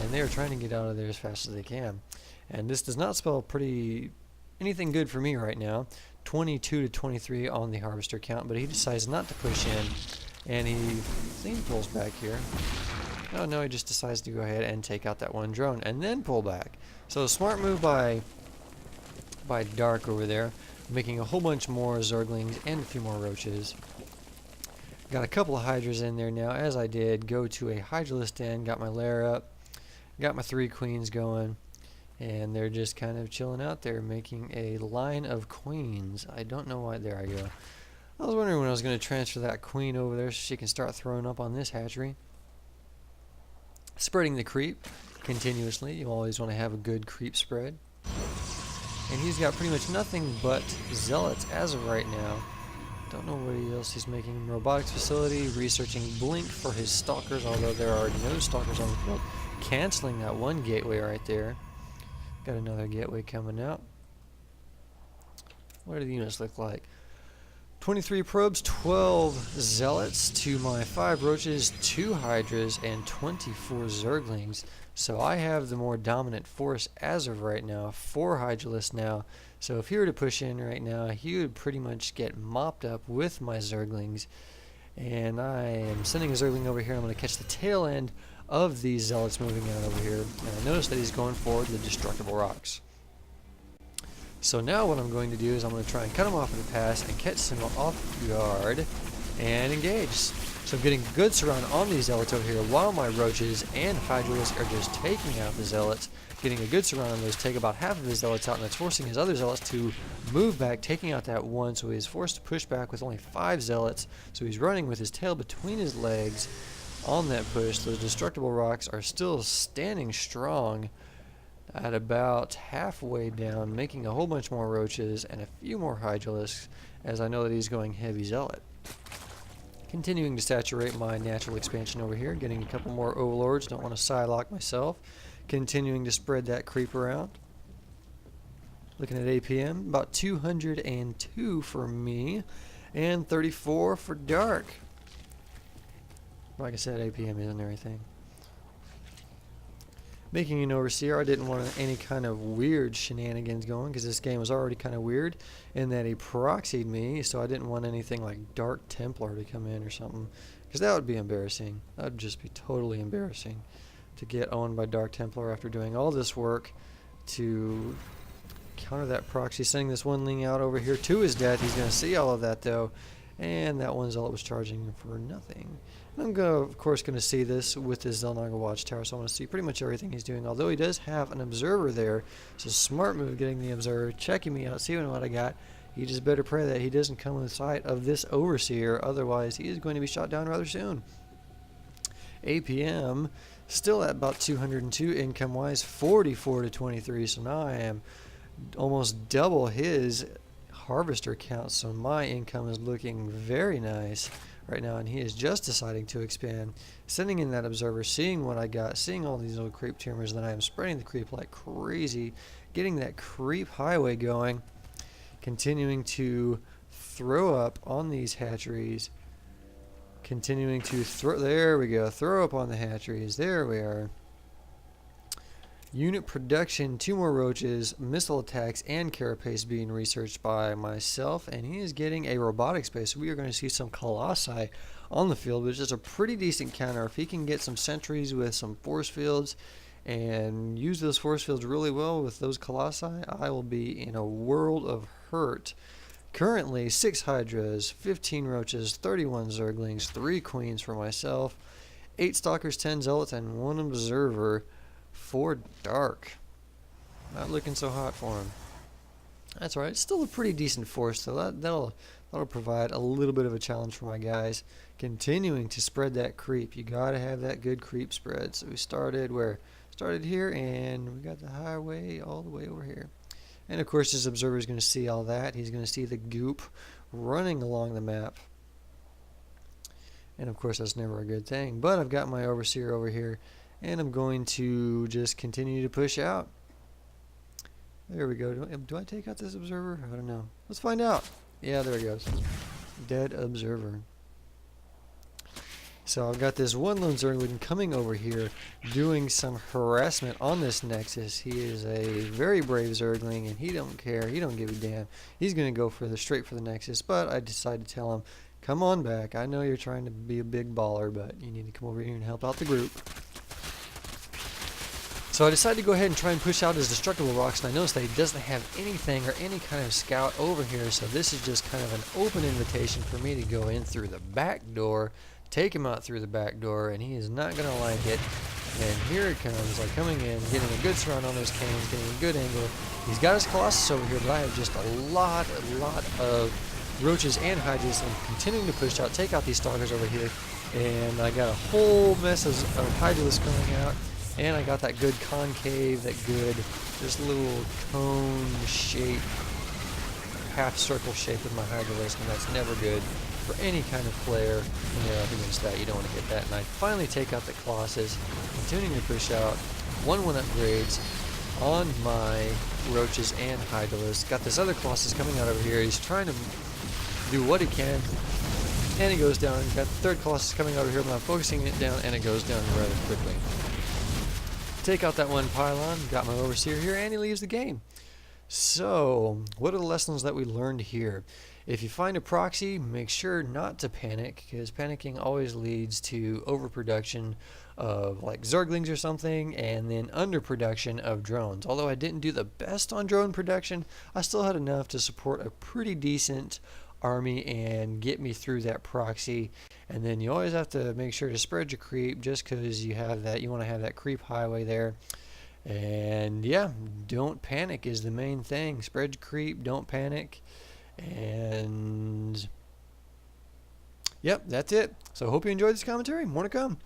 and they are trying to get out of there as fast as they can. And this does not spell anything good for me right now. 22 to 23 on the harvester count, but he decides not to push in, and he pulls back here. Oh no, he just decides to go ahead and take out that one drone and then pull back. So a smart move by Dark over there, making a whole bunch more Zerglings and a few more roaches. Got a couple of Hydras in there now, as I did go to a Hydralist in, got my lair up, got my 3 queens going, and they're just kind of chilling out there, making a line of queens. I don't know why. There I go. I was wondering when I was going to transfer that queen over there so she can start throwing up on this hatchery. Spreading the creep continuously. You always want to have a good creep spread. And he's got pretty much nothing but zealots as of right now. Don't know what else he's making. Robotics facility, researching blink for his stalkers, although there are no stalkers on the field. Canceling that one gateway right there. Got another gateway coming out. What do the units look like? 23 probes, 12 zealots to my 5 roaches, 2 hydras, and 24 zerglings. So I have the more dominant force as of right now. 4 hydralists now. So if he were to push in right now, he would pretty much get mopped up with my zerglings. And I am sending a zergling over here. I'm going to catch the tail end of these zealots moving out over here. And I notice that he's going for the destructible rocks. So now what I'm going to do is I'm going to try and cut him off in the pass and catch him off guard and engage. So I'm getting a good surround on these zealots over here while my roaches and hydras are just taking out the zealots. Getting a good surround on those, take about half of his zealots out, and that's forcing his other zealots to move back, taking out that one. So he's forced to push back with only 5 zealots. So he's running with his tail between his legs on that push. Those destructible rocks are still standing strong at about halfway down, making a whole bunch more roaches and a few more hydralisks, as I know that he's going heavy zealot. Continuing to saturate my natural expansion over here, getting a couple more overlords, don't want to psylock myself. Continuing to spread that creep around. Looking at APM, about 202 for me, and 34 for Dark. Like I said, APM isn't everything. Making an overseer, I didn't want any kind of weird shenanigans going because this game was already kind of weird in that he proxied me, so I didn't want anything like Dark Templar to come in or something, because that would be embarrassing. That would just be totally embarrassing to get owned by Dark Templar after doing all this work to counter that proxy. Sending this one ling out over here to his death. He's going to see all of that though, and that one zealot was charging for nothing. I'm of course going to see this with his Zelnaga Watchtower, so I want to see pretty much everything he's doing. Although he does have an observer there, it's a smart move getting the observer, checking me out, seeing what I got. You just better pray that he doesn't come in sight of this overseer, otherwise he is going to be shot down rather soon. APM still at about 202 income wise, 44 to 23, so now I am almost double his harvester count, so my income is looking very nice right now, and he is just deciding to expand, sending in that observer, seeing what I got, seeing all these little creep tumors. Then I am spreading the creep like crazy, getting that creep highway going, continuing to throw up on these hatcheries, continuing to throw, there we go, throw up on the hatcheries, there we are. Unit production, 2 more roaches, missile attacks, and carapace being researched by myself, and he is getting a robotics base. So we are going to see some colossi on the field, which is a pretty decent counter. If he can get some sentries with some force fields and use those force fields really well with those colossi, I will be in a world of hurt. Currently, 6 hydras, 15 roaches, 31 zerglings, 3 queens for myself, 8 stalkers, 10 zealots, and 1 observer for Dark. Not looking so hot for him. That's right. It's still a pretty decent force, so that'll provide a little bit of a challenge for my guys. Continuing to spread that creep. You gotta have that good creep spread. So we started here, and we got the highway all the way over here. And of course, this observer is going to see all that. He's going to see the goop running along the map. And of course, that's never a good thing. But I've got my overseer over here, and I'm going to just continue to push out. There we go. Do I take out this observer? I don't know. Let's find out. Yeah, there it goes. Dead observer. So I've got this one lone Zergling coming over here doing some harassment on this Nexus. He is a very brave Zergling and he don't care, he don't give a damn. He's gonna go straight for the Nexus, but I decided to tell him, come on back. I know you're trying to be a big baller, but you need to come over here and help out the group. So I decided to go ahead and try and push out his destructible rocks, and I noticed that he doesn't have anything or any kind of scout over here, so this is just kind of an open invitation for me to go in through the back door, take him out through the back door, and he is not going to like it. And here it comes, like coming in, getting a good surround on those cannons, getting a good angle. He's got his Colossus over here, but I have just a lot of roaches and hydras, and continuing to push out, take out these stalkers over here, and I got a whole mess of hydras coming out. And I got that good concave, that good, this little cone shape, half circle shape with my Hydralisk, and that's never good for any kind of player. When you're up against that, you don't want to get that. And I finally take out the Colossus, continuing to push out 1/1 upgrades on my roaches and Hydralisk. Got this other Colossus coming out over here. He's trying to do what he can, and he goes down. Got the third Colossus coming over here, but I'm focusing it down, and it goes down rather quickly. Take out that one pylon, got my overseer here, and he leaves the game. So, what are the lessons that we learned here? If you find a proxy, make sure not to panic, because panicking always leads to overproduction of like Zerglings or something, and then underproduction of drones. Although I didn't do the best on drone production, I still had enough to support a pretty decent army and get me through that proxy. And then you always have to make sure to spread your creep, just because you have that, you want to have that creep highway there. And yeah, don't panic is the main thing. Spread your creep, don't panic. And yep, that's it. So I hope you enjoyed this commentary. More to come.